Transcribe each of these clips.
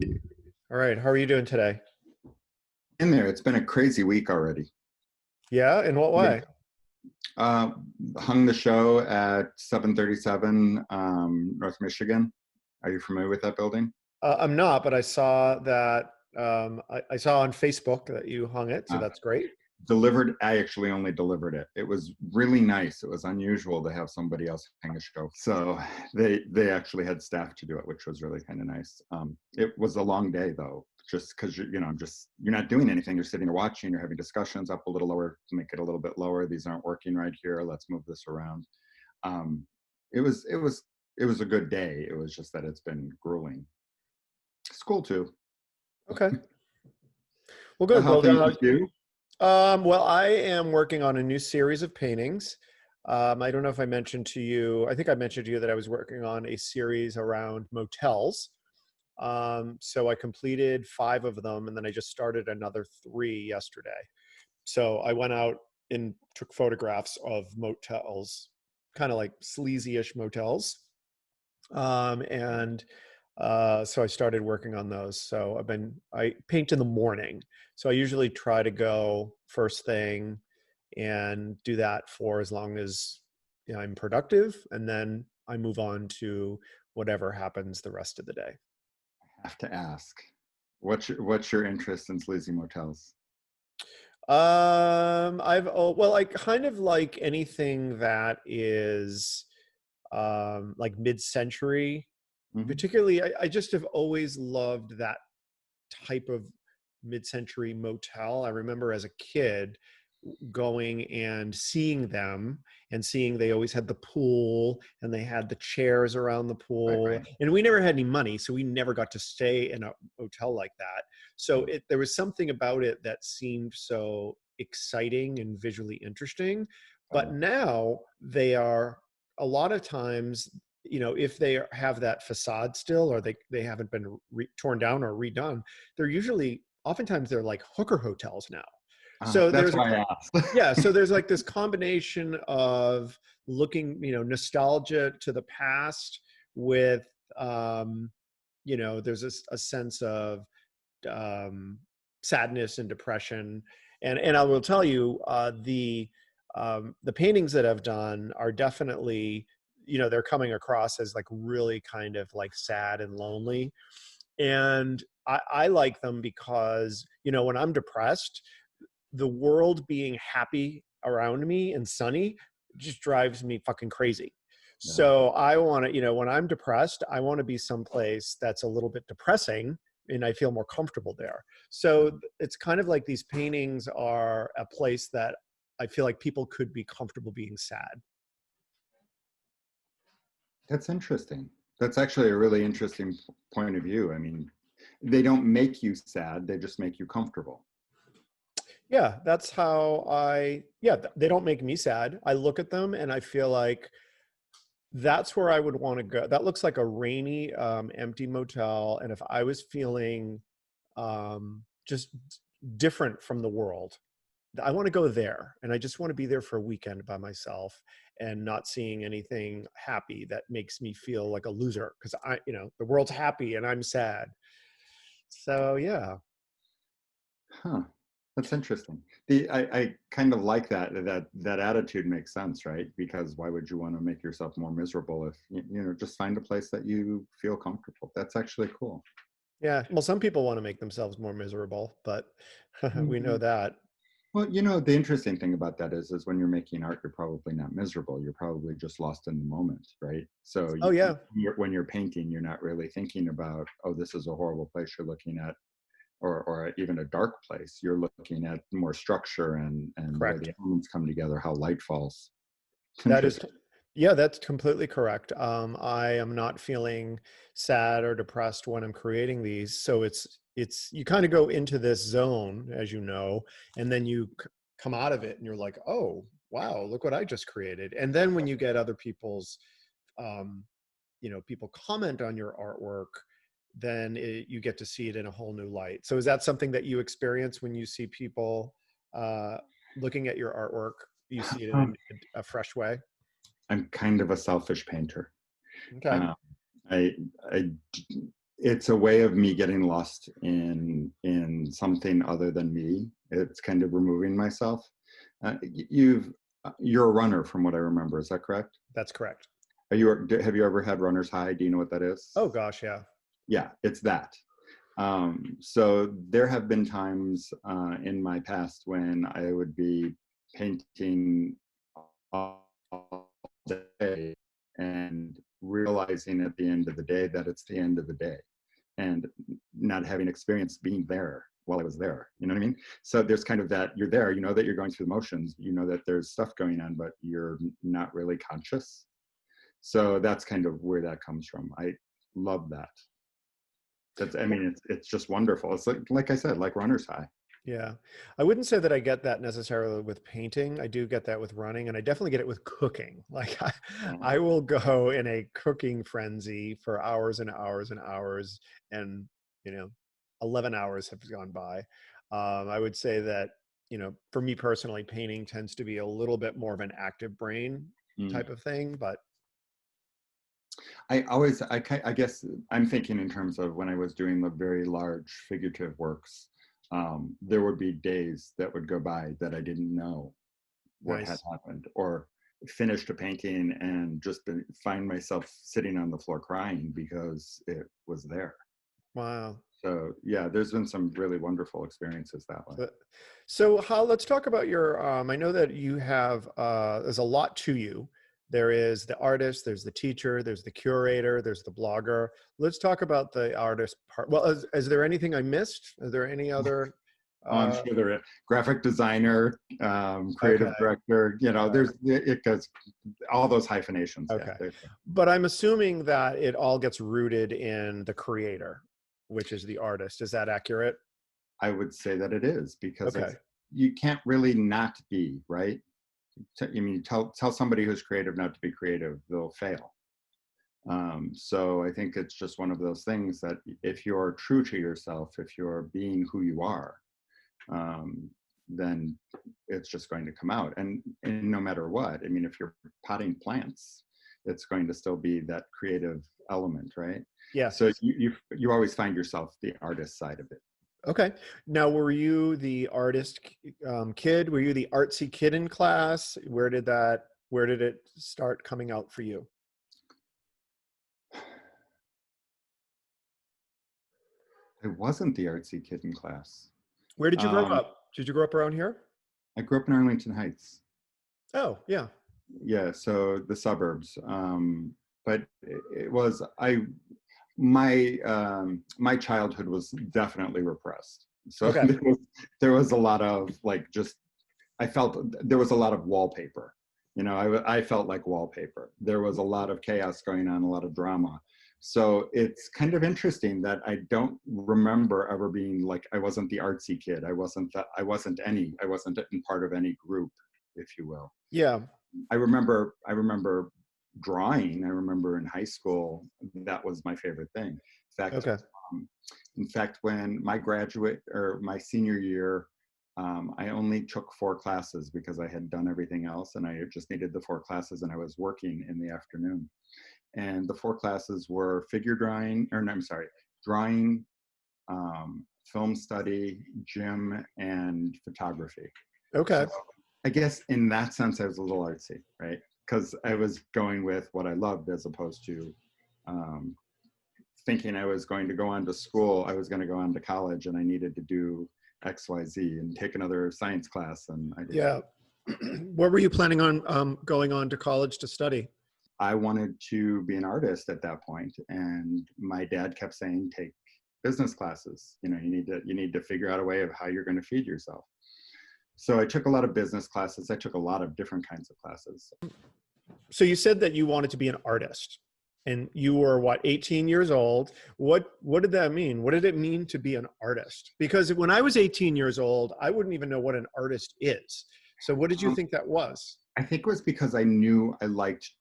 All right, how are you doing today? In there. It's been a crazy week already. Yeah, in what Yeah. way? Uh, Hung the show at 737 North Michigan. Are you familiar with that building? I'm not, but I saw that I saw on Facebook that you hung it, so Uh, that's great. Delivered. I actually only delivered it. It was really nice. It was unusual to have somebody else hang a show. So they actually had staff to do it, which was really kind of nice. It was a long day though, just because you're not doing anything. You're sitting there watching. You're having discussions up a little lower, make it a little bit lower. These aren't working right here. Let's move this around. Um, it was a good day. It was just that it's been grueling. School too. Okay. Well, good. How Well, things with you? well, I am working on a new series of paintings. I don't know if I mentioned to you. I think I mentioned to you that I was working on a series around motels. So I completed 5 of them, and then I just started another 3 yesterday. So I went out and took photographs of motels, kind of like sleazy-ish motels. And so I started working on those. So I paint in the morning. So I usually try to go first thing and do that for as long as I'm productive. And then I move on to whatever happens the rest of the day. Have to ask. What's your interest in sleazy motels? Well, I kind of like anything that is like mid-century. Hmm. Particularly, I just have always loved that type of mid-century motel. I remember as a kid going and seeing them and seeing they always had the pool and they had the chairs around the Right, pool. right. And we never had any money, so we never got to stay in a hotel like that. So there was something about it that seemed so exciting and visually interesting. But Oh, now they are a lot of times, if they have that facade still, or they haven't been torn down or redone, they're usually oftentimes they're like hooker hotels now. So that's there's a why I asked. yeah, so there's like this combination of looking, nostalgia to the past with there's a sense of um sadness and depression. And I will tell you, the paintings that I've done are definitely, they're coming across as like really kind of like sad and lonely. And I like them because, when I'm depressed, the world being happy around me and sunny just drives me fucking crazy. Yeah, So I want to, when I'm depressed, I want to be someplace that's a little bit depressing and I feel more comfortable there. So it's kind of like these paintings are a place that I feel like people could be comfortable being sad. that's interesting. That's actually a really interesting point of view. I mean, they don't make you sad, they just make you comfortable. Yeah, that's how yeah, they don't make me sad. I look at them and I feel like that's where I would want to go. That looks like a rainy, empty motel. And if I was feeling just different from the world, I want to go there. And I just want to be there for a weekend by myself and not seeing anything happy that makes me feel like a loser because the world's happy and I'm sad. So yeah. Huh. That's interesting. I kind of like that attitude makes sense, right? Because why would you want to make yourself more miserable if just find a place that you feel comfortable. That's actually cool. Yeah. Well, some people want to make themselves more miserable, but we know Mhm. that. Well, the interesting thing about that is when you're making art, you're probably not miserable. You're probably just lost in the moment, right? So Oh yeah. when you're painting, you're not really thinking about, oh, this is a horrible place you're looking at, or even a dark place. You're looking at more structure and the way Correct. the elements come together, how light falls. It's That is, interesting. yeah, that's completely correct. I am not feeling sad or depressed when I'm creating these. So you kind of go into this zone, as you know, and then you come out of it and you're like, oh, wow, look what I just created. And then when you get other um, people comment on your artwork, then you get to see it in a whole new light. So is that something that you experience when you see people uh, looking at your artwork? You see it in Um, a fresh way? I'm kind of a selfish painter. Okay. Um, I, I, it's a way of me getting lost in something other than me. It's kind of removing myself. You're a runner from what I remember. Is that correct? That's correct. Have you ever had runner's high? Do you know what that is? Oh gosh, yeah. Yeah, it's that. So there have been times in my past when I would be painting all day and realizing at the end of the day that it's the end of the day, and not having experience being there while I was there. You know what I mean? So there's kind of that, you're there, you know that you're going through the motions, you know that there's stuff going on, but you're not really conscious. So that's kind of where that comes from. I love that. I mean, it's just wonderful. It's like I said, like runner's high. Yeah. I wouldn't say that I get that necessarily with painting. I do get that with running, and I definitely get it with cooking. Like I will go in a cooking frenzy for hours and hours and hours, and, you know, 11 hours have gone by. I would say that, you know, for me personally, painting tends to be a little bit more of an active brain Mm. type of thing, but I guess I'm thinking in terms of when I was doing the very large figurative works, there would be days that would go by that I didn't know what had nice. happened, or finished a painting and just find myself sitting on the floor crying because it was there. Wow. So yeah, there's been some really wonderful experiences that way. So, so how, let's talk about your, I know that you have, there's a lot to you. There is the artist, there's the teacher, there's the curator, there's the blogger. Let's talk about the artist part. Well, is there anything I missed? Is there any other, Oh, I'm uh, sure there is. Graphic designer, okay, creative director, you know, all right, it goes all those hyphenations. Yeah, okay. But I'm assuming that it all gets rooted in the creator, which is the artist. Is that accurate? I would say that it is, because Okay. you can't really not be, right. I mean, tell somebody who's creative not to be creative, they'll fail. So I think it's just one of those things that if you're true to yourself, if you're being who you are, um, then it's just going to come out. And no matter what, I mean, if you're potting plants, it's going to still be that creative element, right? So Yes. you always find yourself the artist side of it. Okay. Now, were you the artist kid? Were you the artsy kid in class? Where did it start coming out for you? I wasn't the artsy kid in class. Where did you grow Um, up? Did you grow up around here? I grew up in Arlington Heights. Oh, yeah. Yeah, so the suburbs. But it was my childhood was definitely repressed. So Okay. there was a lot of like, just I felt there was a lot of wallpaper. You know, I felt like wallpaper. There was a lot of chaos going on, a lot of drama. So it's kind of interesting that I don't remember ever being like, I wasn't the artsy kid. I wasn't in part of any group, if you will. Yeah. I remember drawing. I remember in high school that was my favorite thing. Okay. Um, in fact, when my senior year, I only took 4 classes because I had done everything else, and I just needed the 4 classes, and I was working in the afternoon. And the 4 classes were figure drawing, or no, I'm sorry, drawing, film study, gym, and photography. So Okay. I guess in that sense, I was a little artsy, right? Because I was going with what I loved, as opposed to um, thinking I was going to go on to school. I was going to go on to college, and I needed to do X, Y, Z, and take another science class, and I didn't. Yeah. What were you planning on going on to college to study? I wanted to be an artist at that point, and my dad kept saying, "Take business classes. You know, you need to figure out a way of how you're going to feed yourself." So I took a lot of business classes. I took a lot of different kinds of classes. So you said that you wanted to be an artist, and you were what, 18 years old. What did that mean? What did it mean to be an artist? Because when I was 18 years old, I wouldn't even know what an artist is. So what did you Um, think that was? I think it was because I knew I liked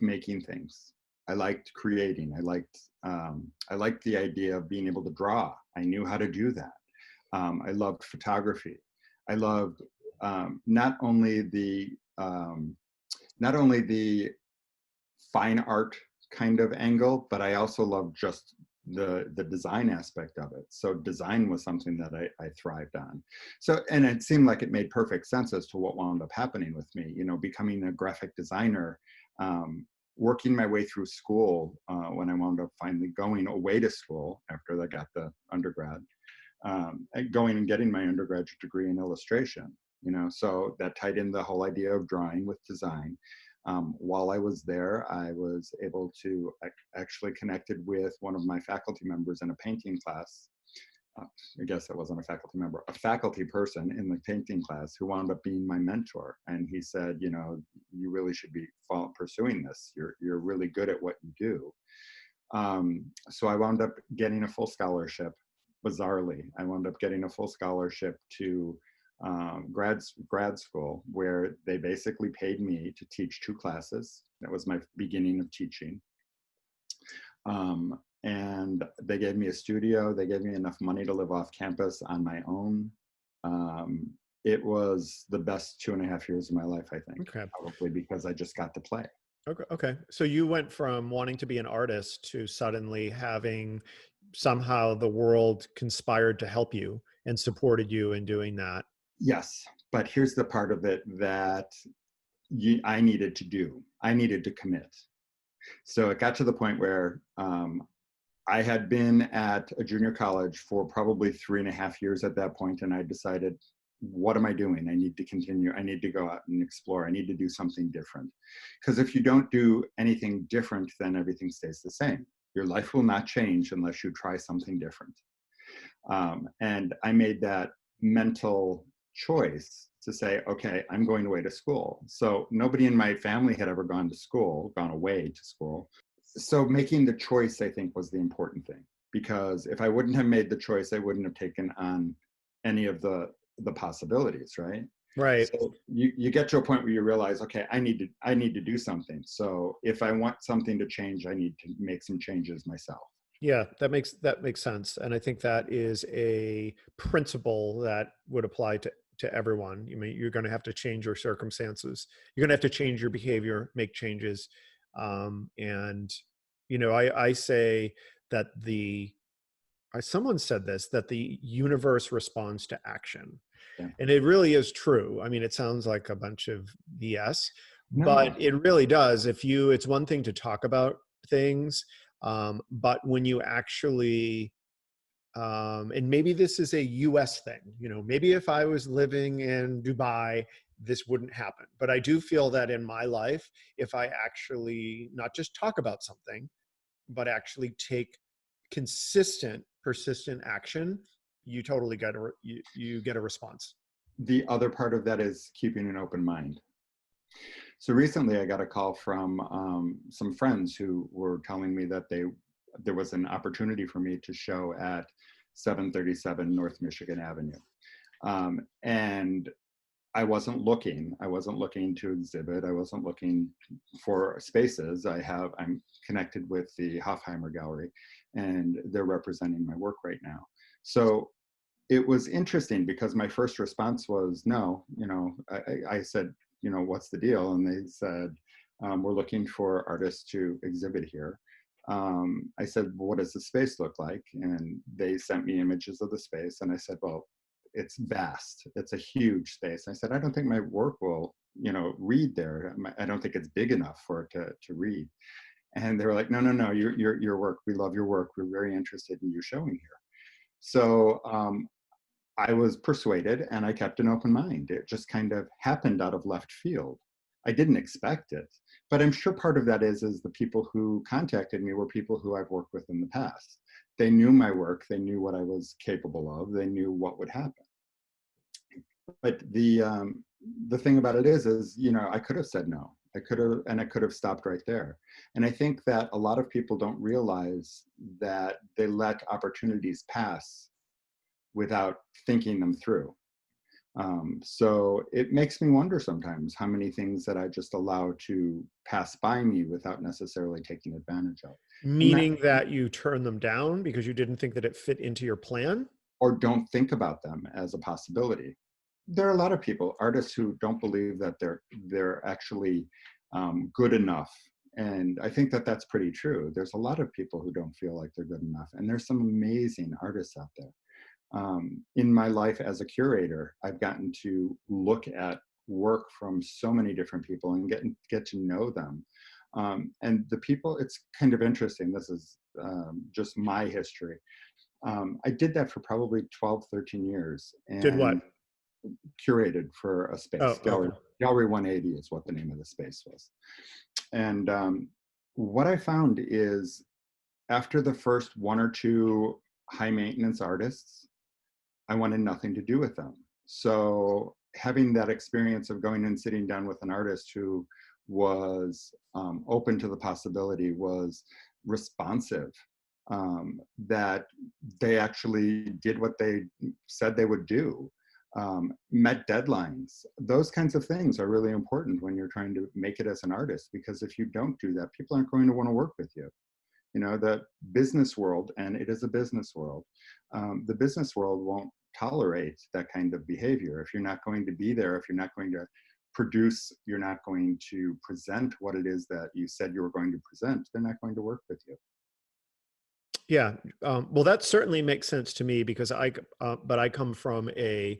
making things. I liked creating. I liked the idea of being able to draw. I knew how to do that. I loved photography. I loved um, not only the um, not only the fine art kind of angle, but I also loved just the design aspect of it. So design was something that I thrived on. So, and it seemed like it made perfect sense as to what wound up happening with me, you know, becoming a graphic designer, working my way through school, when I wound up finally going away to school after I got the undergrad, and going and getting my undergraduate degree in illustration, you know, so that tied in the whole idea of drawing with design. While I was there, I was able to actually connected with one of my faculty members in a painting class. I guess I wasn't a faculty member, a faculty person in the painting class who wound up being my mentor. And he said, you know, you really should be pursuing this. You're really good at what you do. So I wound up getting a full scholarship. Bizarrely, I wound up getting a full scholarship to grad school, where they basically paid me to teach 2 classes. That was my beginning of teaching. And they gave me a studio. They gave me enough money to live off campus on my own. It was the best 2.5 years of my life, I think. Okay. Probably because I just got to play. Okay. Okay. So you went from wanting to be an artist to suddenly having somehow the world conspired to help you and supported you in doing that. Yes, but here's the part of it that I needed to do. I needed to commit. So it got to the point where I had been at a junior college for probably 3.5 years at that point, and I decided, what am I doing? I need to continue. I need to go out and explore. I need to do something different. Because if you don't do anything different, then everything stays the same. Your life will not change unless you try something different. And I made that mental choice to say, okay, I'm going away to school. So nobody in my family had ever gone away to school. So making the choice, I think, was the important thing, because if I wouldn't have made the choice, I wouldn't have taken on any of the possibilities, right? Right. So you get to a point where you realize, okay, I need to do something. So if I want something to change, I need to make some changes myself. Yeah, that makes sense. And I think that is a principle that would apply to everyone. You mean you're going to have to change your circumstances. You're going to have to change your behavior, make changes. And I say that someone said this, that the universe responds to action. Yeah. And it really is true. I mean, it sounds like a bunch of BS, No. but it really does. It's one thing to talk about things, but when you actually, and maybe this is a US thing, maybe if I was living in Dubai, this wouldn't happen. But I do feel that in my life, if I actually not just talk about something, but actually take consistent, persistent action, you totally get you get a response. The other part of that is keeping an open mind. So recently I got a call from some friends who were telling me that there was an opportunity for me to show at 737 North Michigan Avenue. And I wasn't looking to exhibit. I wasn't looking for spaces. I'm connected with the Hofheimer Gallery, and they're representing my work right now. So it was interesting because my first response was no. I said, what's the deal? And they said, we're looking for artists to exhibit here. I said, well, what does the space look like? And they sent me images of the space, and I said, well, it's vast. It's a huge space. I said, I don't think my work will, read there. I don't think it's big enough for it to read. And they were like, no, your work. We love your work. We're very interested in you showing here. So I was persuaded, and I kept an open mind. It just kind of happened out of left field. I didn't expect it, but I'm sure part of that is the people who contacted me were people who I've worked with in the past. They knew my work. They knew what I was capable of. They knew what would happen. But the thing about it is I could have said no. I could have stopped right there. And I think that a lot of people don't realize that they let opportunities pass without thinking them through. So it makes me wonder sometimes how many things that I just allow to pass by me without necessarily taking advantage of. Meaning that you turn them down because you didn't think that it fit into your plan? Or don't think about them as a possibility. There are a lot of people, artists, who don't believe that they're actually good enough And I think that that's pretty true. There's a lot of people who don't feel like they're good enough, and there's some amazing artists out there. In my life as a curator, I've gotten to look at work from so many different people and get to know them. And the people, it's kind of interesting. This is just my history. I did that for probably 12, 13 years Did what? and curated for a Oh, space. okay. Gallery 180 is what the name of the space was. And what I found is after the first one or two high maintenance artists, I wanted nothing to do with them. So having that experience of going and sitting down with an artist who was open to the possibility, was responsive, that they actually did what they said they would do, met deadlines. Those kinds of things are really important when you're trying to make it as an artist, because if you don't do that, people aren't going to want to work with you. You know, the business world, and it is a business world, the business world won't tolerate that kind of behavior. If you're not going to be there, if you're not going to produce, you're not going to present what it is that you said you were going to present, they're not going to work with you. Yeah. Well, that certainly makes sense to me because but I come from a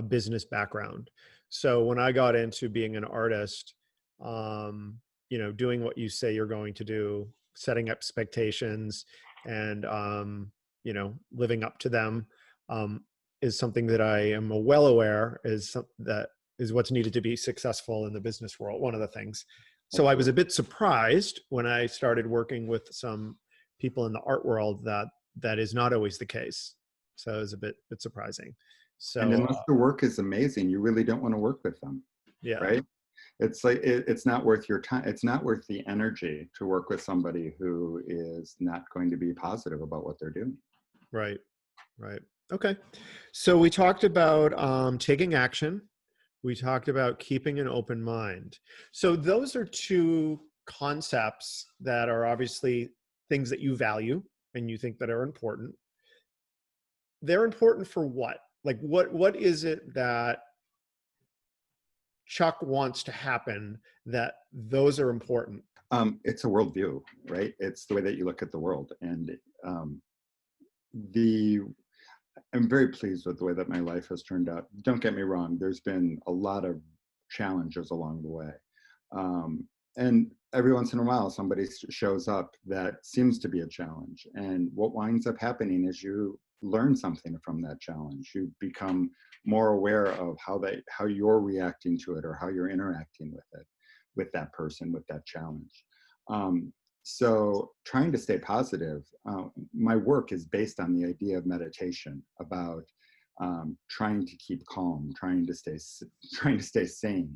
business background. So when I got into being an artist, doing what you say you're going to do, setting expectations and, living up to them, is something that I am well aware that is what's needed to be successful in the business world. One of the things. So I was a Absolutely. bit surprised when I started working with some people in the art world that is not always the case. So it was a bit surprising. And So unless the work is amazing, you really don't want to work with them, yeah, right? It's like it's not worth your time. It's not worth the energy to work with somebody who is not going to be positive about what they're doing. right, right. Okay. So we talked about taking action. We talked about keeping an open mind. So those are two concepts that are obviously things that you value and you think that are important. They're important for what? Like what is it that Chuck wants to happen that those are important? It's a worldview, right? It's the way that you look at the world. And the I'm very pleased with the way that my life has turned out. Don't get me wrong, there's been a lot of challenges along the way. And every once in a while, somebody shows up that seems to be a challenge. And what winds up happening is you learn something from that challenge. You become more aware of how you're reacting to it or how you're interacting with it, with that person, with that challenge. Um, so trying to stay positive, my work is based on the idea of meditation, about trying to keep calm, trying to stay sane.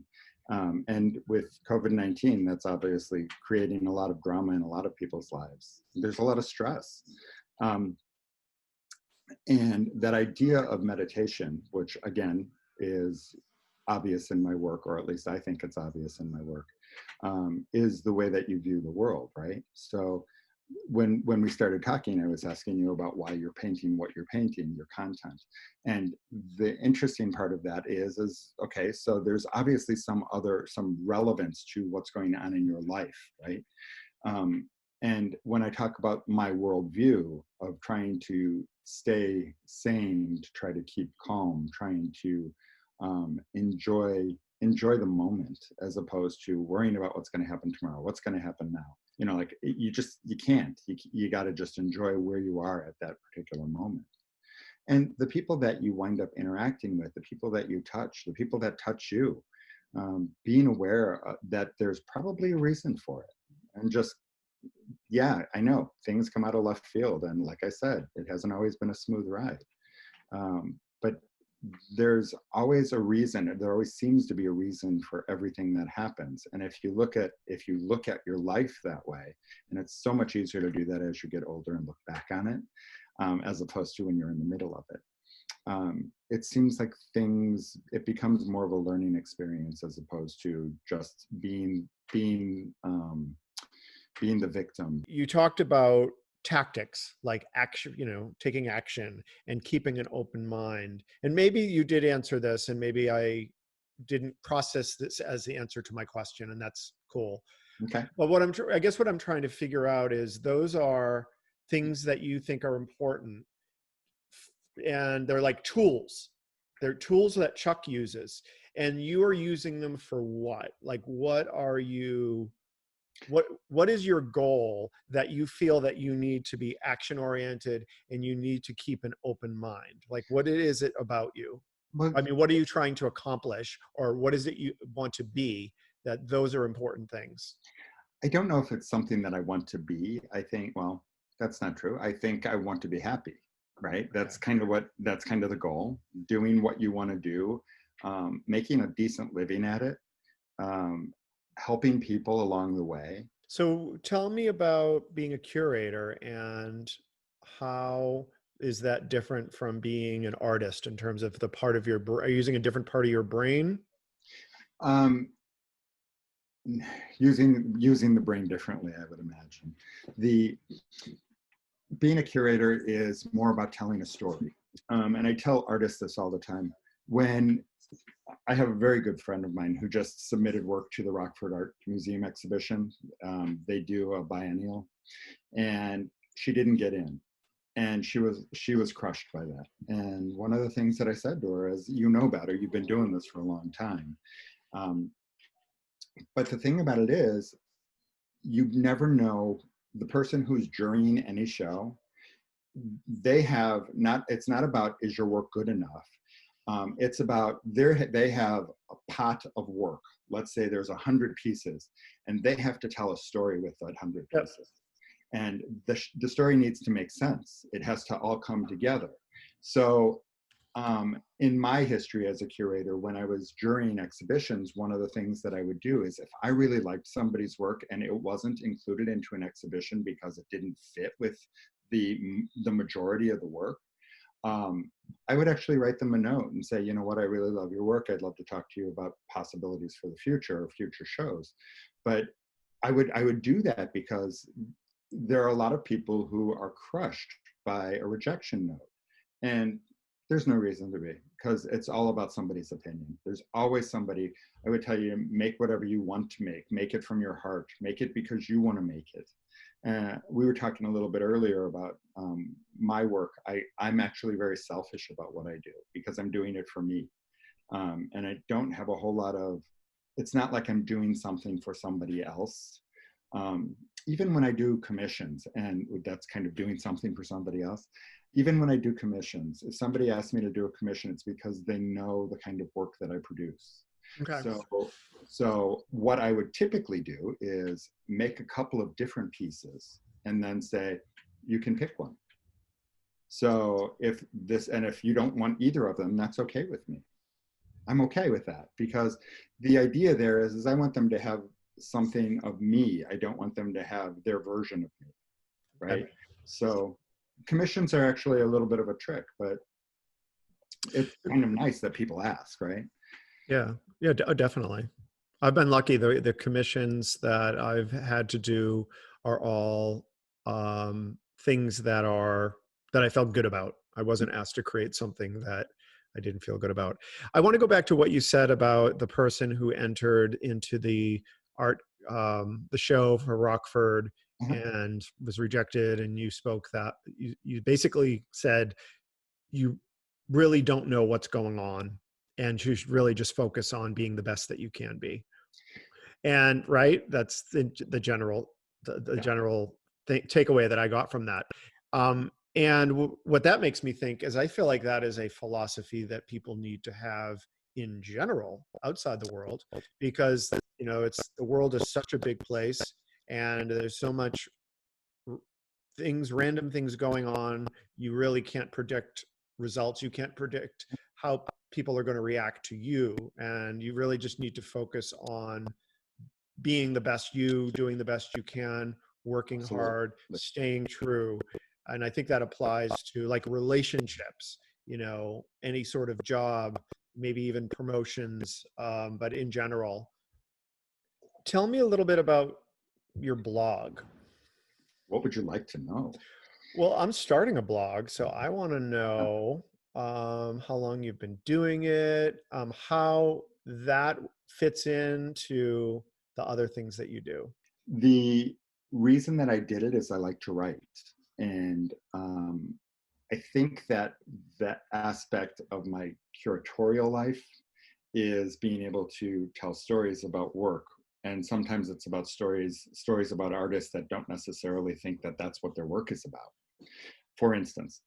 And with COVID-19, that's obviously creating a lot of drama in a lot of people's lives. There's a lot of stress. And that idea of meditation, which again is obvious in my work, or at least I think it's obvious in my work, is the way that you view the world, right? So when we started talking, I was asking you about why you're painting what you're painting, your content. And the interesting part of that is okay, so there's obviously some relevance to what's going on in your life, right? And when I talk about my worldview of trying to stay sane, to try to keep calm, trying to enjoy the moment, as opposed to worrying about what's going to happen tomorrow, what's going to happen now. You know, like you can't. You got to just enjoy where you are at that particular moment. And the people that you wind up interacting with, the people that you touch, the people that touch you, being aware that there's probably a reason for it, and just yeah, I know things come out of left field, and like I said, it hasn't always been a smooth ride. But there's always a reason. There always seems to be a reason for everything that happens. And if you look at your life that way, and it's so much easier to do that as you get older and look back on it, as opposed to when you're in the middle of it. It seems like it becomes more of a learning experience as opposed to just being the victim. You talked about tactics like action, taking action and keeping an open mind. And maybe you did answer this and maybe I didn't process this as the answer to my question, and that's cool. Okay. But I guess what I'm trying to figure out is those are things that you think are important, and they're like tools. They're tools that Chuck uses, and you are using them for what? Like, what is your goal that you feel that you need to be action oriented and you need to keep an open mind? Like, what is it about you? Well, I mean, what are you trying to accomplish, or what is it you want to be, that those are important things? I don't know if it's something that I want to be. I think, well, that's not true. I think I want to be happy, right? Okay. That's kind of the goal. Doing what you want to do, making a decent living at it, um, helping people along the way. So tell me about being a curator, and how is that different from being an artist in terms of the part of your are you using a different part of your brain? Um, using the brain differently, I would imagine. The Being a curator is more about telling a story. And I tell artists this all the time. When I have a very good friend of mine who just submitted work to the Rockford Art Museum exhibition. They do a biennial, and she didn't get in, and she was crushed by that. And one of the things that I said to her is, you know better. You've been doing this for a long time. Um, but the thing about it is, you never know the person who's jurying any show. They have not. It's not about, is your work good enough. It's about they have a pot of work. Let's say there's 100 pieces, and they have to tell a story with that 100 Yep. pieces. And the story needs to make sense. It has to all come together. So in my history as a curator, when I was jurying exhibitions, one of the things that I would do is, if I really liked somebody's work and it wasn't included into an exhibition because it didn't fit with the majority of the work, I would actually write them a note and say, you know what, I really love your work. I'd love to talk to you about possibilities for the future or future shows. But I would do that because there are a lot of people who are crushed by a rejection note. And there's no reason to be, because it's all about somebody's opinion. There's always somebody. I would tell you, make whatever you want to make it from your heart, make it because you want to make it. We were talking a little bit earlier about my work. I'm actually very selfish about what I do because I'm doing it for me. And I don't have a whole lot of, it's not like I'm doing something for somebody else. Even when I do commissions, and that's kind of doing something for somebody else, even when I do commissions, if somebody asks me to do a commission, it's because they know the kind of work that I produce. Okay. So what I would typically do is make a couple of different pieces and then say, you can pick one. So if you don't want either of them, that's okay with me. I'm okay with that, because the idea there is I want them to have something of me. I don't want them to have their version of me, Okay. right? So commissions are actually a little bit of a trick, but it's kind of nice that people ask, right? Yeah. Yeah, definitely. I've been lucky. The commissions that I've had to do are all things that I felt good about. I wasn't asked to create something that I didn't feel good about. I want to go back to what you said about the person who entered into the art, the show for Rockford, Uh-huh. and was rejected. And you spoke that you basically said you really don't know what's going on, and you should really just focus on being the best that you can be. And right, that's the general the Yeah. general takeaway that I got from that. And what that makes me think is, I feel like that is a philosophy that people need to have in general outside the world, because it's the world is such a big place, and there's so much random things going on. You really can't predict results. You can't predict how people are going to react to you. And you really just need to focus on being the best you, doing the best you can, working Absolutely. hard, staying true. And I think that applies to like relationships, any sort of job, maybe even promotions, but in general. Tell me a little bit about your blog. What would you like to know? Well, I'm starting a blog, so I want to know how long you've been doing it, how that fits into the other things that you do. The reason that I did it is I like to write. And I think that that aspect of my curatorial life is being able to tell stories about work. And sometimes it's about stories about artists that don't necessarily think that that's what their work is about. For instance,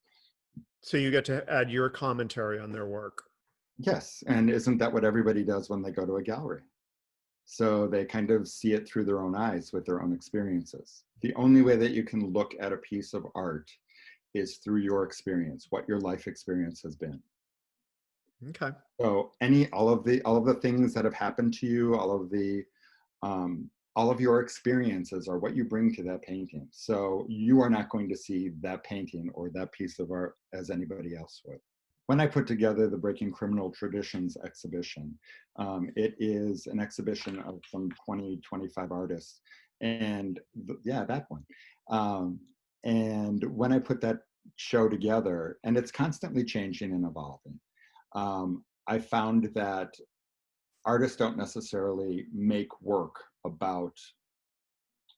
So you get to add your commentary on their work. yes, and isn't that what everybody does when they go to a gallery? So they kind of see it through their own eyes with their own experiences. The only way that you can look at a piece of art is through your experience, what your life experience has been. Okay. So all of the things that have happened to you, all of your experiences are what you bring to that painting. So you are not going to see that painting or that piece of art as anybody else would. When I put together the Breaking Criminal Traditions exhibition, it is an exhibition of some 20, 25 artists. And yeah, that one. And when I put that show together, and it's constantly changing and evolving, I found that artists don't necessarily make work about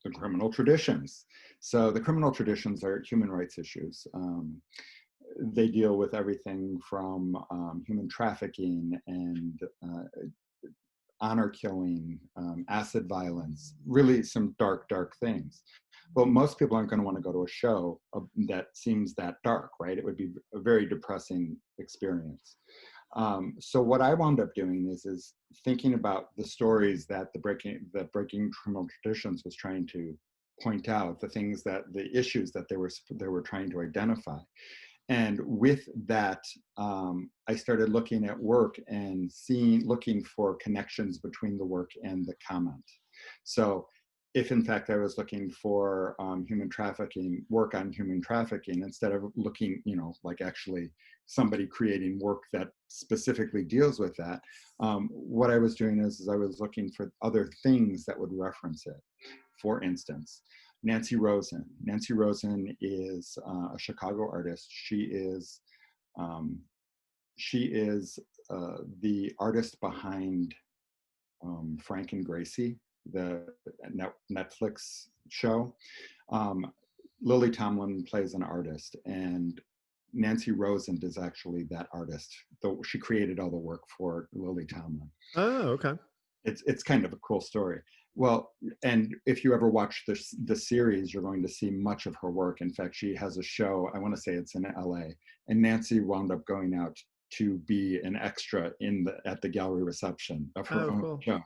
the criminal traditions. So the criminal traditions are human rights issues. They deal with everything from human trafficking and honor killing, acid violence, really some dark, dark things. But most people aren't going to want to go to a show that seems that dark, right? It would be a very depressing experience. So what I wound up doing is thinking about the stories that Breaking Criminal Traditions was trying to point out, the issues that they were trying to identify. And with that, I started looking at work and looking for connections between the work and the comment. So if in fact I was looking for work on human trafficking, instead of looking, like actually somebody creating work that specifically deals with that, what I was doing is I was looking for other things that would reference it. For instance, Nancy Rosen. Nancy Rosen is a Chicago artist. Um, she is the artist behind Frank and Gracie, the Netflix show. Lily Tomlin plays an artist, and Nancy Rosen is actually that artist. Though she created all the work for Lily Tomlin. Oh, okay. It's kind of a cool story. Well, and if you ever watch the series, you're going to see much of her work. In fact, she has a show, I want to say it's in LA, and Nancy wound up going out to be an extra at the gallery reception of her Oh, own cool. show.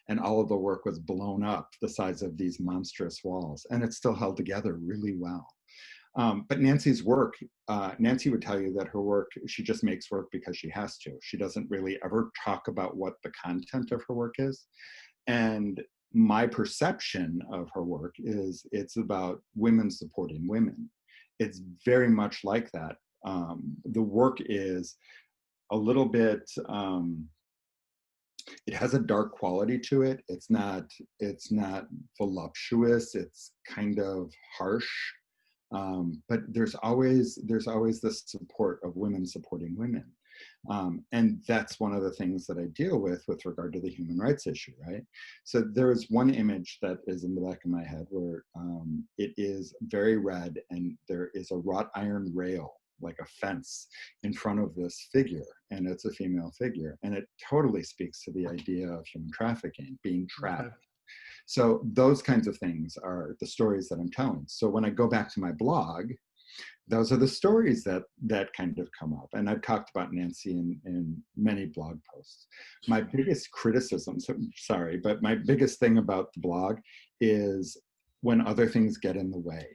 And all of the work was blown up the size of these monstrous walls, and it's still held together really well. But Nancy's work, Nancy would tell you that her work, she just makes work because she has to. She doesn't really ever talk about what the content of her work is. And my perception of her work is it's about women supporting women. It's very much like that. The work is a little bit, it has a dark quality to it. It's not voluptuous. It's kind of harsh. But there's always the support of women supporting women. And that's one of the things that I deal with regard to the human rights issue, right? So there is one image that is in the back of my head where it is very red and there is a wrought iron rail, like a fence, in front of this figure, and it's a female figure. And it totally speaks to the idea of human trafficking, being trapped. Okay. So those kinds of things are the stories that I'm telling. So when I go back to my blog, those are the stories that kind of come up. And I've talked about Nancy in many blog posts. My biggest criticism, but my biggest thing about the blog is when other things get in the way.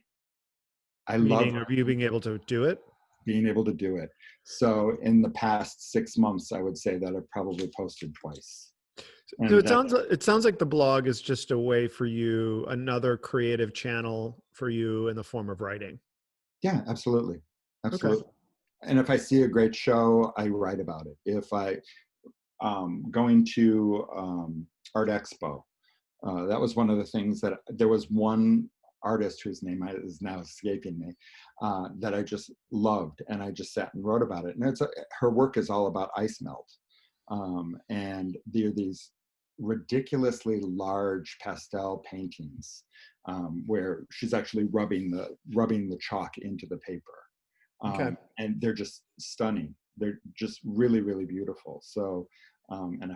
I love Meaning, are you being able to do it? being able to do it. So in the past 6 months, I would say that I've probably posted twice. So And it sounds like the blog is just a way for you, another creative channel for you in the form of writing. yeah, absolutely. Okay. Absolutely. And if I see a great show, I write about it. If I going to Art Expo, that was one of the things that there was one artist whose name is now escaping me that I just loved, and I just sat and wrote about it. And her work is all about ice melt, and there are these ridiculously large pastel paintings, where she's actually rubbing the chalk into the paper, Okay. and they're just stunning. They're just really, really beautiful. So, and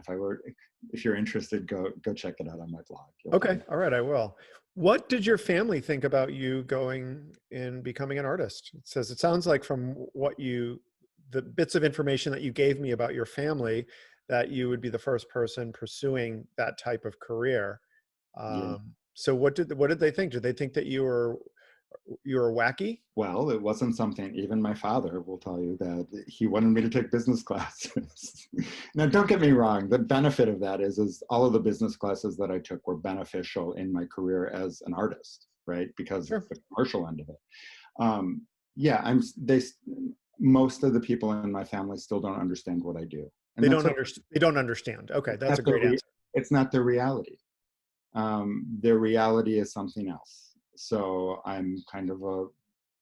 if you're interested, go check it out on my blog. You'll Okay. find. All right. I will. What did your family think about you going and becoming an artist? It sounds like from the bits of information that you gave me about your family, that you would be the first person pursuing that type of career. Yeah. So what did they think? Did they think that you were wacky? Well, it wasn't something, even my father will tell you that he wanted me to take business classes. Now, don't get me wrong. The benefit of that is all of the business classes that I took were beneficial in my career as an artist, right? Because it's Sure. the commercial end of it. Yeah, most of the people in my family still don't understand what I do. And They that's don't okay. understand. They don't understand. Okay, It's that's a not their great answer. it's not their reality. Their reality is something else. So I'm kind of a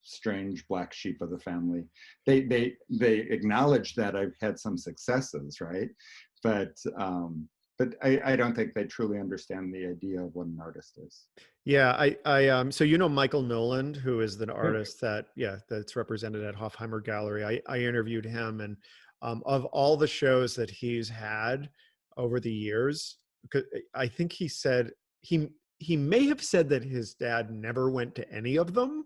strange black sheep of the family. They acknowledge that I've had some successes, right? But I don't think they truly understand the idea of what an artist is. Yeah, so Michael Noland, who is the Yep. artist that's represented at Hofheimer Gallery. I interviewed him, and of all the shows that he's had over the years, I think he said he may have said that his dad never went to any of them,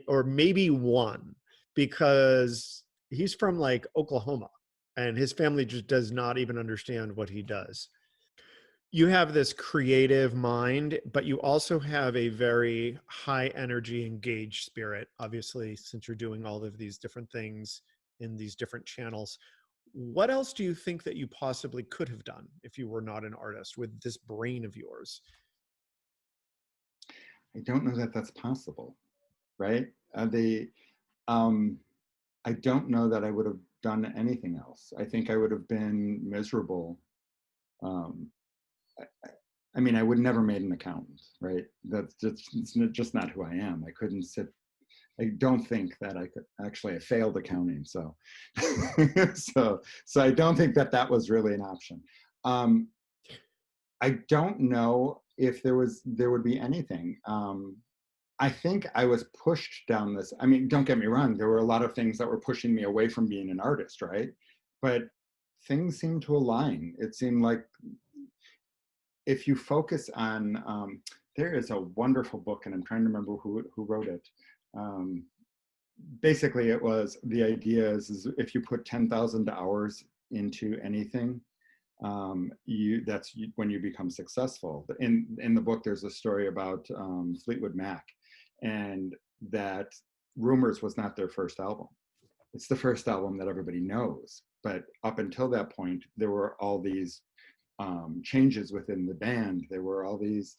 or maybe one, because he's from like Oklahoma, and his family just does not even understand what he does. You have this creative mind, but you also have a very high energy, engaged spirit, obviously, since you're doing all of these different things in these different channels. What else do you think that you possibly could have done if you were not an artist with this brain of yours? I don't know that that's possible, right? Um, I don't know that I would have done anything else. I think I would have been miserable. Um, I mean, I would never made an accountant, right? That's just not who I am. I couldn't sit. I don't think that I could. Actually, I failed accounting, so so I don't think that that was really an option. Um, I don't know if there would be anything. I think I was pushed down this. I mean, don't get me wrong. There were a lot of things that were pushing me away from being an artist, right? But things seemed to align. It seemed like if you focus on, there is a wonderful book, and I'm trying to remember who wrote it. Um, Basically, it was the idea is if you put 10,000 hours into anything, that's when you become successful. In the book, there's a story about Fleetwood Mac, and that Rumors was not their first album. It's the first album that everybody knows. But up until that point, there were all these changes within the band. There were all this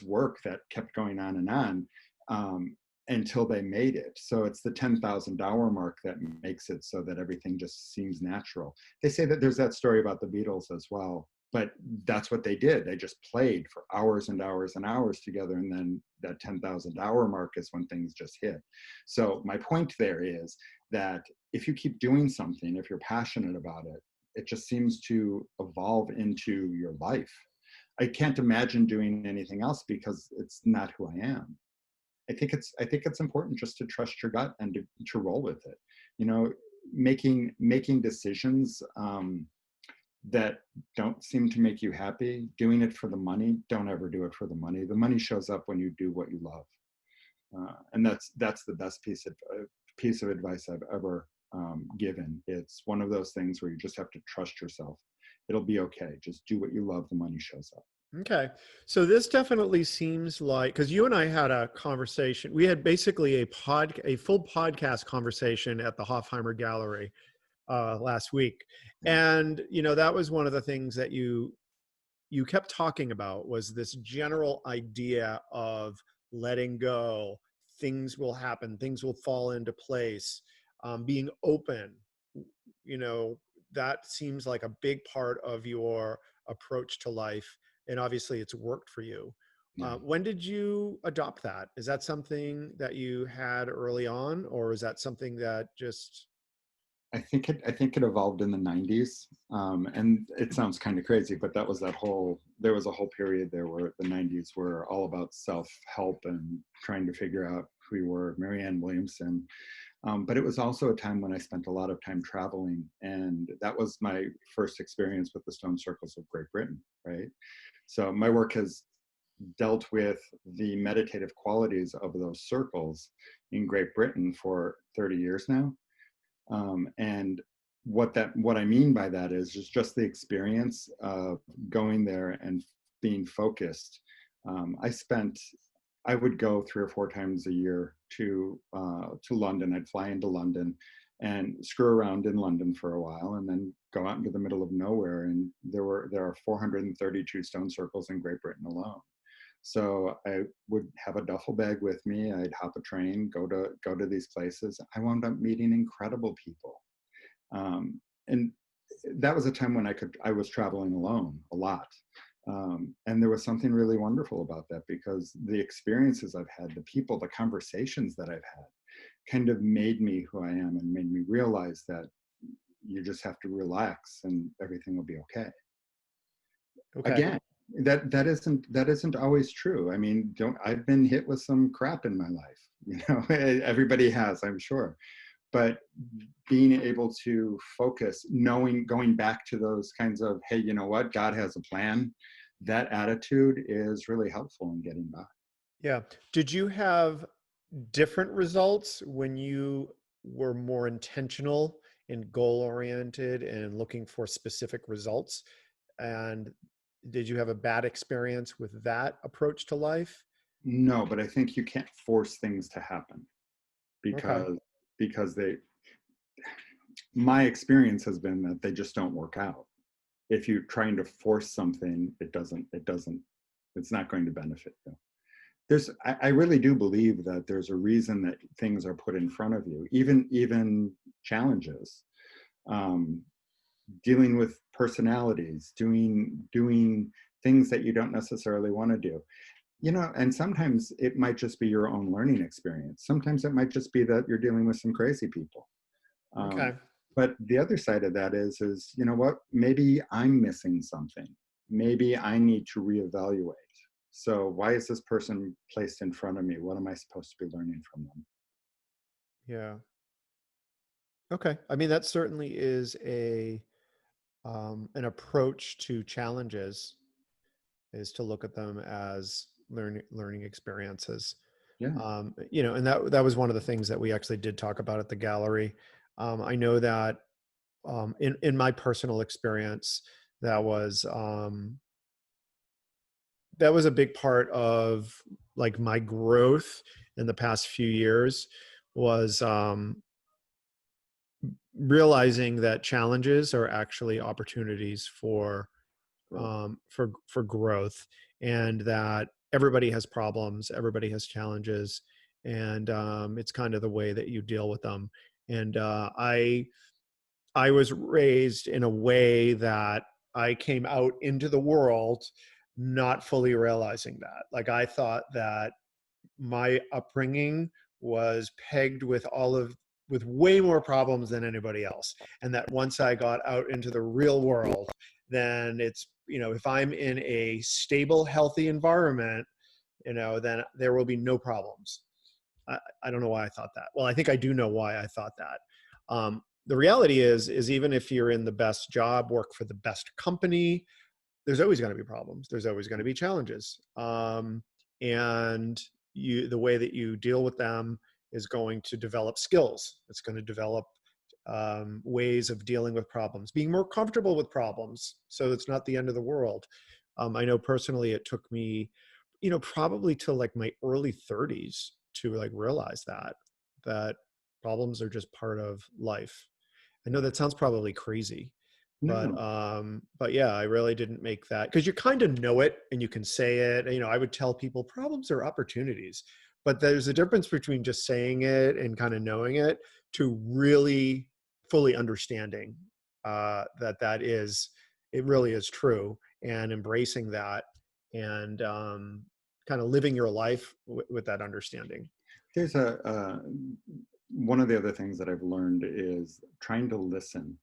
work that kept going on and on until they made it. So it's the 10,000 hour mark that makes it so that everything just seems natural. They say that there's that story about the Beatles as well, but that's what they did. They just played for hours and hours and hours together, and then that 10,000 hour mark is when things just hit. So my point there is that if you keep doing something, if you're passionate about it, it just seems to evolve into your life. I can't imagine doing anything else because it's not who I am. I think it's important just to trust your gut and to roll with it. You know, making decisions that don't seem to make you happy, doing it for the money, don't ever do it for the money. The money shows up when you do what you love, and that's the best piece of advice I've ever given. It's one of those things where you just have to trust yourself. It'll be okay. Just do what you love. The money shows up. Okay. So this definitely seems like, because you and I had a conversation, we had basically a full podcast conversation at the Hofheimer Gallery last week. Yeah. And, that was one of the things that you kept talking about, was this general idea of letting go. Things will happen, things will fall into place, being open. you know that seems like a big part of your approach to life, and obviously it's worked for you. Yeah. When did you adopt that? Is that something that you had early on, or is that something that just I think it evolved in the 90s. And it sounds kind of crazy, but there was a whole period there where the 90s were all about self-help and trying to figure out who we were, Marianne Williamson. But it was also a time when I spent a lot of time traveling. And that was my first experience with the stone circles of Great Britain, right? So my work has dealt with the meditative qualities of those circles in Great Britain for 30 years now. And what I mean by that is just the experience of going there and being focused. I spent I would go 3 or 4 times a year to London. I'd fly into London and screw around in London for a while, and then go out into the middle of nowhere. And there are 432 stone circles in Great Britain alone. So I would have a duffel bag with me. I'd hop a train, go to these places. I wound up meeting incredible people, and that was a time when I was traveling alone a lot. And there was something really wonderful about that, because the experiences I've had, the people, the conversations that I've had, kind of made me who I am and made me realize that you just have to relax and everything will be okay. Okay. Again, that isn't always true. I mean, don't I've been hit with some crap in my life, everybody has, I'm sure. But being able to focus, knowing, going back to those kinds of, hey, you know what, God has a plan, that attitude is really helpful in getting by. Yeah. Did you have different results when you were more intentional and goal oriented and looking for specific results? And did you have a bad experience with that approach to life? No, but I think you can't force things to happen, Okay. because my experience has been that they just don't work out. If you're trying to force something, it's not going to benefit you. I really do believe that there's a reason that things are put in front of you, even challenges, um, dealing with personalities, doing things that you don't necessarily want to do. And sometimes it might just be your own learning experience. Sometimes it might just be that you're dealing with some crazy people. Okay. Um, but the other side of that is, you know what? Maybe I'm missing something. Maybe I need to reevaluate. So why is this person placed in front of me? What am I supposed to be learning from them? Yeah. Okay. I mean, that certainly is an approach to challenges, is to look at them as learning experiences. Yeah. And that was one of the things that we actually did talk about at the gallery. I know that in my personal experience, that was a big part of like my growth in the past few years, was realizing that challenges are actually opportunities Growth. for growth, and that everybody has problems, everybody has challenges, and it's kind of the way that you deal with them. And I was raised in a way that I came out into the world not fully realizing that. Like, I thought that my upbringing was pegged with way more problems than anybody else, and that once I got out into the real world, then it's, if I'm in a stable, healthy environment, then there will be no problems. I don't know why I thought that. Well, I think I do know why I thought that. The reality is even if you're in the best job, work for the best company, there's always going to be problems. There's always going to be challenges. And the way that you deal with them is going to develop skills. It's going to develop ways of dealing with problems, being more comfortable with problems, so it's not the end of the world. I know personally it took me, probably till like my early 30s to like realize that problems are just part of life. I know that sounds probably crazy, No, but yeah, I really didn't make that, because you kind of know it and you can say it. I would tell people problems are opportunities, but there's a difference between just saying it and kind of knowing it, to really fully understanding it really is true, and embracing that, and kind of living your life with that understanding. there's one of the other things that I've learned is trying to listen.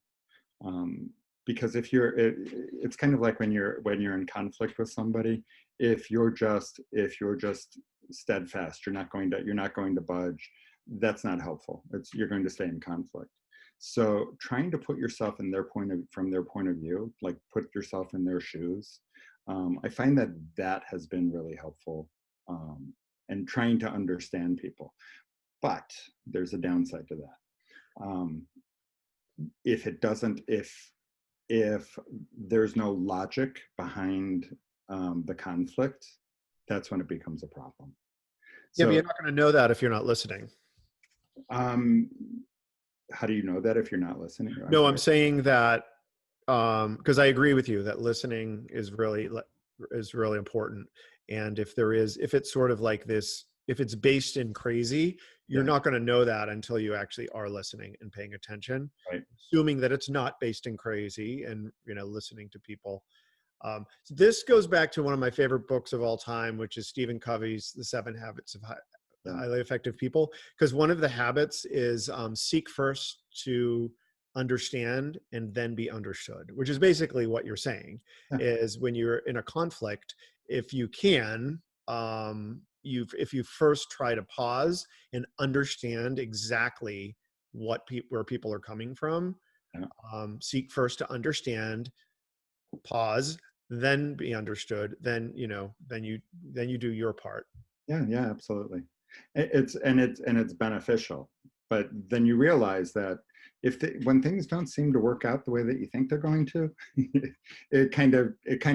Um, because if you're, it's kind of like when you're in conflict with somebody. If you're just steadfast, you're not going to budge. That's not helpful. You're going to stay in conflict. So trying to put yourself in from their point of view, like put yourself in their shoes. I find that that has been really helpful, and trying to understand people. But there's a downside to that. If it doesn't, if there's no logic behind the conflict, that's when it becomes a problem. Yeah, but So, you're not going to know that if you're not listening. um, how do you know that if you're not listening? I'm No, I'm sorry. saying that because I agree with you that listening is really important. And if it's sort of like this, if it's based in crazy, you're Yeah, not going to know that until you actually are listening and paying attention, right. assuming that it's not based in crazy and, listening to people. So this goes back to one of my favorite books of all time, which is Stephen Covey's The 7 Habits of Yeah, Highly Effective People. Because one of the habits is seek first to understand and then be understood, which is basically what you're saying. yeah, Is when you're in a conflict, if you can, if you first try to pause and understand exactly where people are coming from, yeah. seek first to understand, pause, then be understood, then you do your part. Yeah, yeah, absolutely. It's beneficial, but then you realize that when things don't seem to work out the way that you think they're going to, it kind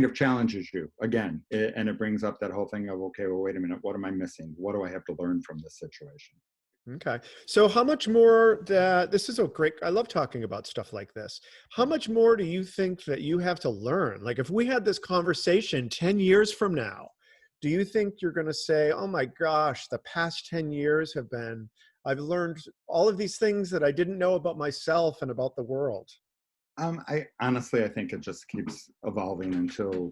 of challenges you again, and it brings up that whole thing of, okay, well, wait a minute, what am I missing? What do I have to learn from this situation? Okay. So how much more that this is a great, I love talking about stuff like this. How much more do you think that you have to learn? Like if we had this conversation 10 years from now, do you think you're going to say, oh my gosh, the past 10 years I've learned all of these things that I didn't know about myself and about the world? I honestly, I think it just keeps evolving until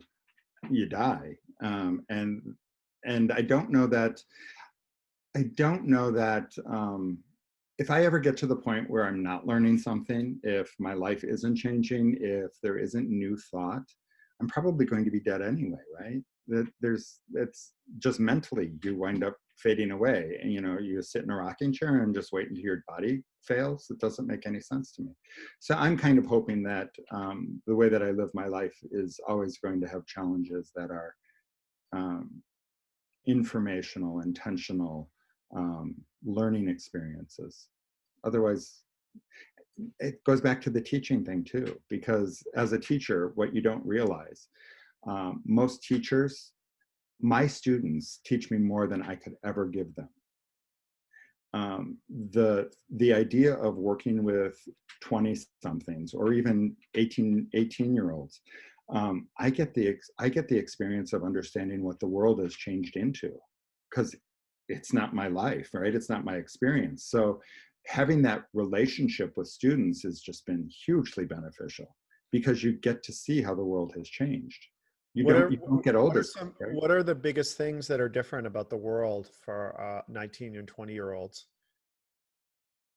you die, and I don't know that if I ever get to the point where I'm not learning something, if my life isn't changing, if there isn't new thought, I'm probably going to be dead anyway, right? It's just mentally you wind up fading away, and you sit in a rocking chair and just wait until your body fails. It doesn't make any sense to me. So I'm kind of hoping that the way that I live my life is always going to have challenges that are um, informational, intentional, learning experiences. Otherwise, it goes back to the teaching thing too, because as a teacher, what you don't realize, most teachers, my students teach me more than I could ever give them. The idea of working with 20 somethings or even 18 year olds, I get the experience of understanding what the world has changed into, because it's not my life, right? It's not my experience. So having that relationship with students has just been hugely beneficial, because you get to see how the world has changed. You What don't are you don't get all what are this, some right? what are the biggest things that are different about the world for 19 and 20-year olds?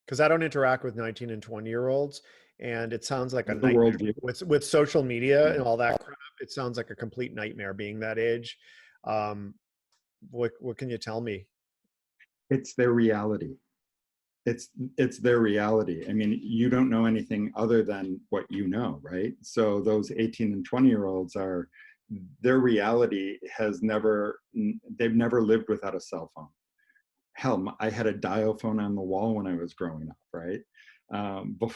Because I don't interact with 19 and 20-year olds, and it sounds like a The nightmare worldview. with social media Yeah. and all that crap. It sounds like a complete nightmare being that age. Um, what can you tell me? It's their reality. It's their reality. I mean, you don't know anything other than what you know, right? So those 18 and 20-year-olds are, their reality has never, they've never lived without a cell phone. Hell, I had a dial phone on the wall when I was growing up, right?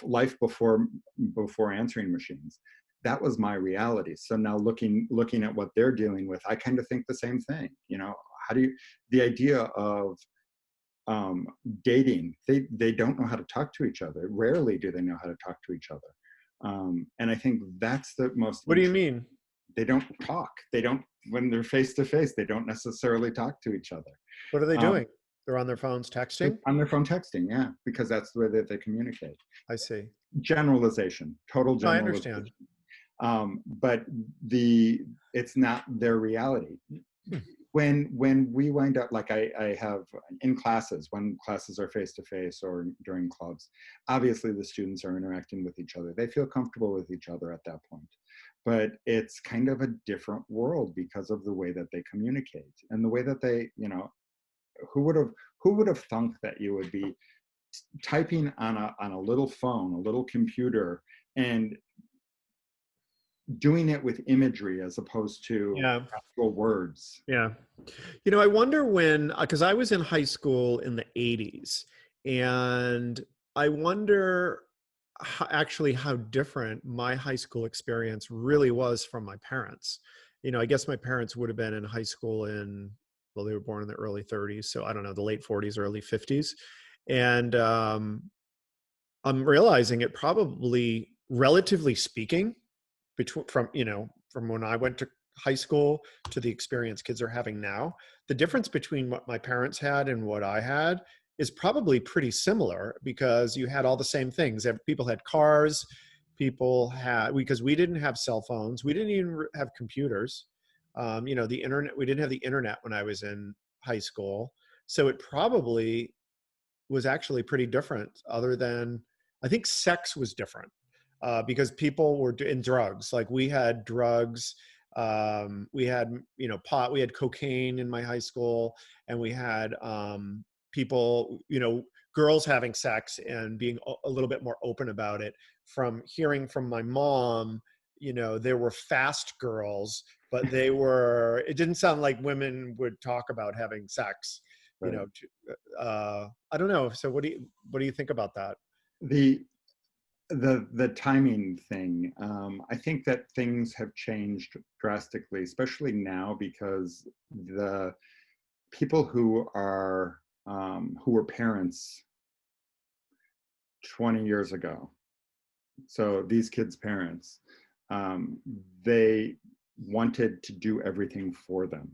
Life before answering machines. That was my reality. So now looking at what they're dealing with, I kind of think the same thing. How do you, the idea of um, dating, they don't know how to talk to each other. Rarely do they know how to talk to each other, and I think that's the most What do you interesting. mean? They don't talk. They don't, when they're face to face, they don't necessarily talk to each other. What are they um, doing? They're on their phones texting? on their phone texting, yeah, because that's the way that they communicate. I see. Generalization, total No, I generalization. understand. But the it's not their reality. Hmm. when we wind up, like I have in classes, when classes are face to face or during clubs, obviously the students are interacting with each other. They feel comfortable with each other at that point. But it's kind of a different world because of the way that they communicate and the way that they, who would have thunk that you would be typing on a little phone, a little computer, and doing it with imagery as opposed to Yeah. actual words. Yeah. I wonder when, because I was in high school in the 80s, and I wonder actually how different my high school experience really was from my parents. I guess my parents would have been in high school well, they were born in the early 30s. So I don't know, the late 40s, early 50s. And I'm realizing it probably, relatively speaking, from when I went to high school to the experience kids are having now, the difference between what my parents had and what I had is probably pretty similar, because you had all the same things. People had cars, because we didn't have cell phones, we didn't even have computers. The internet, we didn't have the internet when I was in high school. So it probably was actually pretty different, other than, I think sex was different, because people were in drugs. Like we had drugs, we had, pot, we had cocaine in my high school, and we had people, girls having sex and being a little bit more open about it. From hearing from my mom, there were fast girls, but it didn't sound like women would talk about having sex, Right. I don't know. So what do you think about that? The the timing thing, I think that things have changed drastically, especially now, because the people who were parents 20 years ago, so these kids' parents, um, they wanted to do everything for them.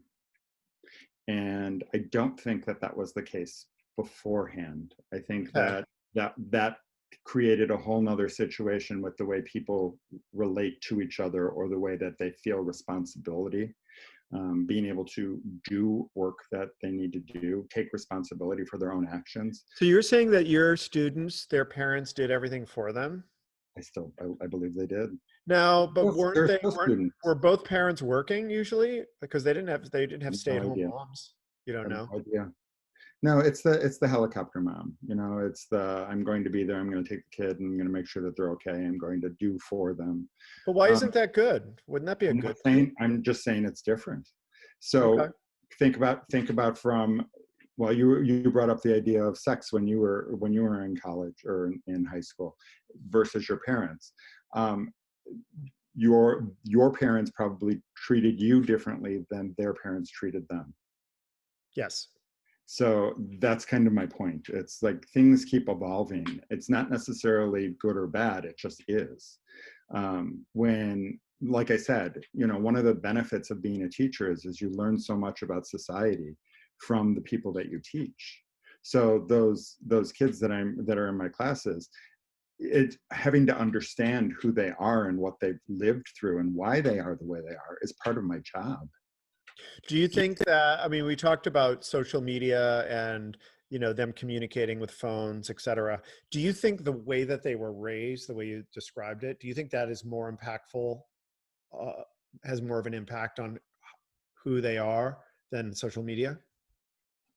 And I don't think that that was the case beforehand. I think Okay. that created a whole nother situation with the way people relate to each other, or the way that they feel responsibility, being able to do work that they need to do, take responsibility for their own actions. So you're saying that your students, their parents did everything for them? I believe they did. No, but They're still were students. both parents working usually? Because they didn't have No stay-at-home idea. moms. You don't I have know? no idea. No, it's the helicopter mom. It's the, I'm going to be there. I'm going to take the kid, and I'm going to make sure that they're okay. I'm going to do for them. But why Um, isn't that good? Wouldn't that be a good thing? I'm just saying it's different. Okay. So think about from, well, you brought up the idea of sex when you were in college or in high school versus your parents. Um, your parents probably treated you differently than their parents treated them. Yes. So that's kind of my point. It's like things keep evolving. It's not necessarily good or bad. It just is. When, like I said, one of the benefits of being a teacher is you learn so much about society from the people that you teach. So those kids that are in my classes, it having to understand who they are and what they've lived through and why they are the way they are is part of my job. Do you think that, I mean, we talked about social media and, them communicating with phones, et cetera. Do you think the way that they were raised, the way you described it, do you think that is more impactful, uh, has more of an impact on who they are than social media?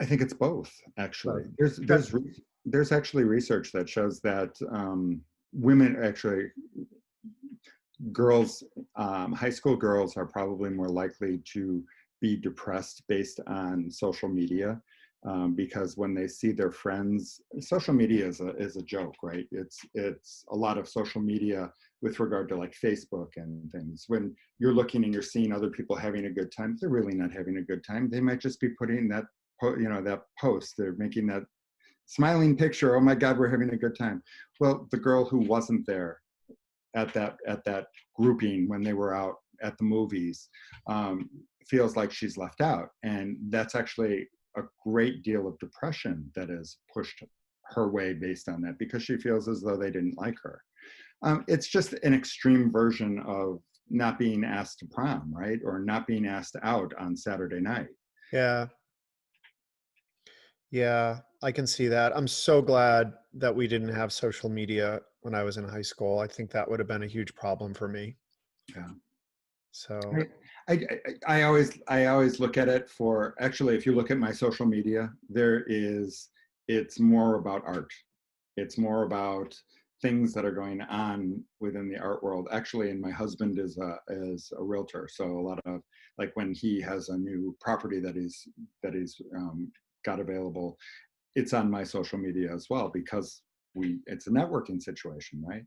I think it's both, actually. Both. There's Okay. there's there's actually research that shows that women, actually girls, high school girls are probably more likely to be depressed based on social media, because when they see their friends, social media is a joke, right? It's a lot of social media with regard to like Facebook and things. When you're looking and you're seeing other people having a good time, they're really not having a good time. They might just be putting that that post, they're making that smiling picture, oh my God, we're having a good time. Well, the girl who wasn't there at that grouping when they were out at the movies, feels like she's left out, and that's actually a great deal of depression that is pushed her way based on that, because she feels as though they didn't like her. It's just an extreme version of not being asked to prom, right? Or not being asked out on Saturday night. Yeah. Yeah, I can see that. I'm so glad that we didn't have social media when I was in high school. I think that would have been a huge problem for me. Yeah. So, I, I always look at it for, actually, if you look at my social media, it's more about art. It's more about things that are going on within the art world. Actually, and my husband is a realtor, so a lot of, like, when he has a new property that he's got available, it's on my social media as well, because it's a networking situation, right?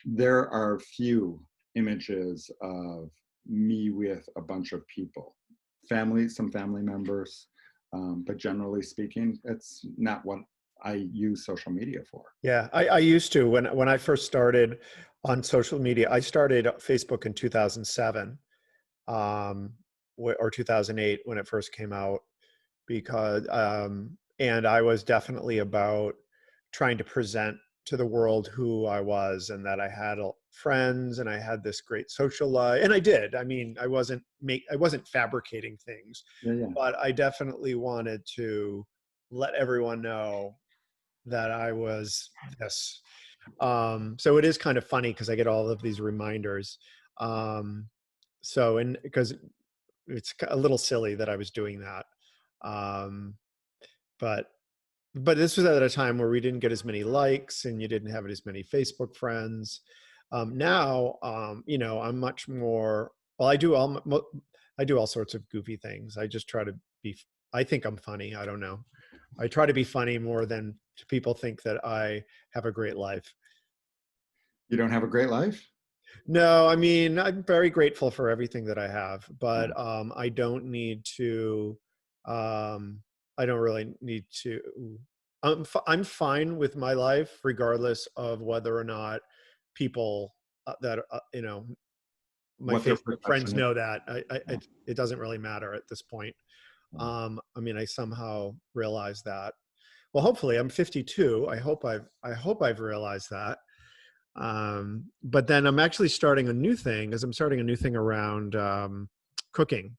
There are few images of me with a bunch of people, some family members, but generally speaking, it's not what I use social media for. yeah, I used to when I first started on social media. I started Facebook in 2007, um, or 2008 when it first came out, because and I was definitely about trying to present to the world who I was and that I had friends and I had this great social life, and I did. I mean, I wasn't fabricating things, Yeah, yeah. but I definitely wanted to let everyone know that I was this. So it is kind of funny because I get all of these reminders. Um, so, and because it's a little silly that I was doing that. Um, but this was at a time where we didn't get as many likes and you didn't have as many Facebook friends. Now, I'm much more. Well, I do all sorts of goofy things. I just try to be. I think I'm funny. I don't know. I try to be funny more than people think that I have a great life. You don't have a great life? No, I mean, I'm very grateful for everything that I have, Yeah. but I don't need to. Um, I don't really need to. I'm fine with my life, regardless of whether or not people that my What their Facebook friends perception is. know that. Yeah. It doesn't really matter at this point. Yeah. I mean, I somehow realized that. Well, hopefully, I'm 52. I hope I've realized that. But then I'm actually starting a new thing, as I'm starting a new thing around cooking.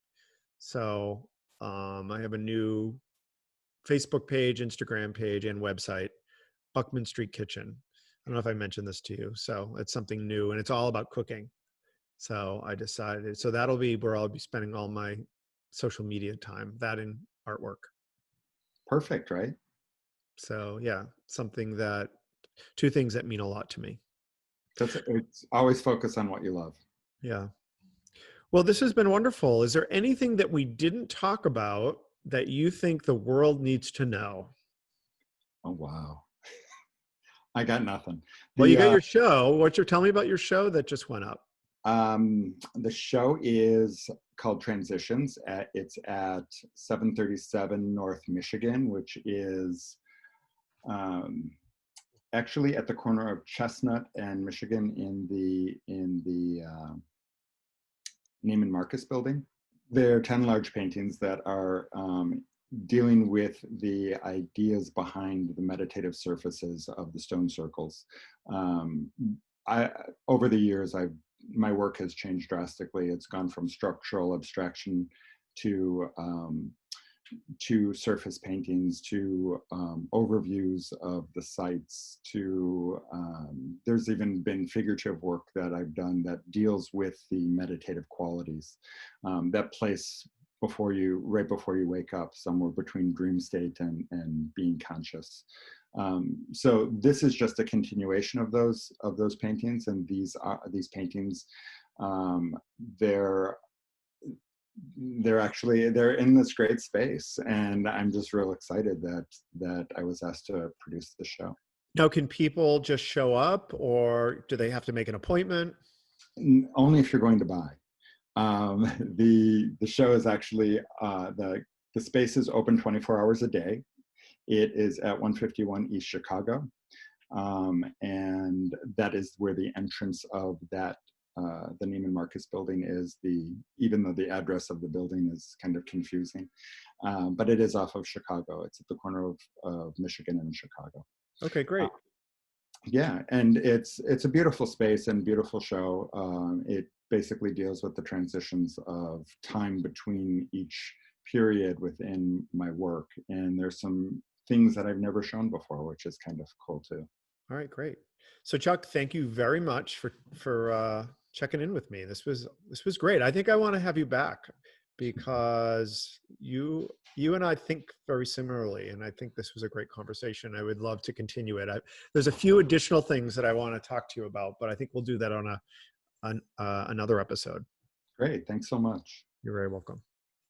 So I have a new Facebook page, Instagram page, and website, Buckman Street Kitchen. I don't know if I mentioned this to you. So it's something new and it's all about cooking. So I decided, so that'll be where I'll be spending all my social media time, that and artwork. Perfect, right? So yeah, two things that mean a lot to me. It's always focus on what you love. Yeah. Well, this has been wonderful. Is there anything that we didn't talk about that you think the world needs to know? Oh, wow. I got nothing. Well, you The got your show. Tell me about your show that just went up. the show is called Transitions. It's at 737 North Michigan, which is um, actually at the corner of Chestnut and Michigan in the Neiman Marcus building. There are 10 large paintings that are dealing with the ideas behind the meditative surfaces of the stone circles. Um, Over the years, my work has changed drastically. It's gone from structural abstraction to surface paintings, to overviews of the sites, to there's even been figurative work that I've done that deals with the meditative qualities, that place right before you wake up, somewhere between dream state and being conscious. So this is just a continuation of those paintings, and these paintings, um, they're they're in this great space, and I'm just real excited that I was asked to produce the show. Now, can people just show up or do they have to make an appointment? Only if you're going to buy. The show is actually the space is open 24 hours a day. It is at 151 East Chicago, and that is where the entrance of the Neiman Marcus building is. Even though the address of the building is kind of confusing, but it is off of Chicago. It's at the corner of Michigan and Chicago. Okay, Uh, great. yeah, and it's a beautiful space and beautiful show. It basically deals with the transitions of time between each period within my work. And there's some things that I've never shown before, which is kind of cool too. All right, great. So Chuck, thank you very much for checking in with me. This was great. I think I want to have you back because you and I think very similarly, and I think this was a great conversation. I would love to continue it. There's a few additional things that I want to talk to you about, but I think we'll do that on another episode. Great. Thanks so much. You're very welcome.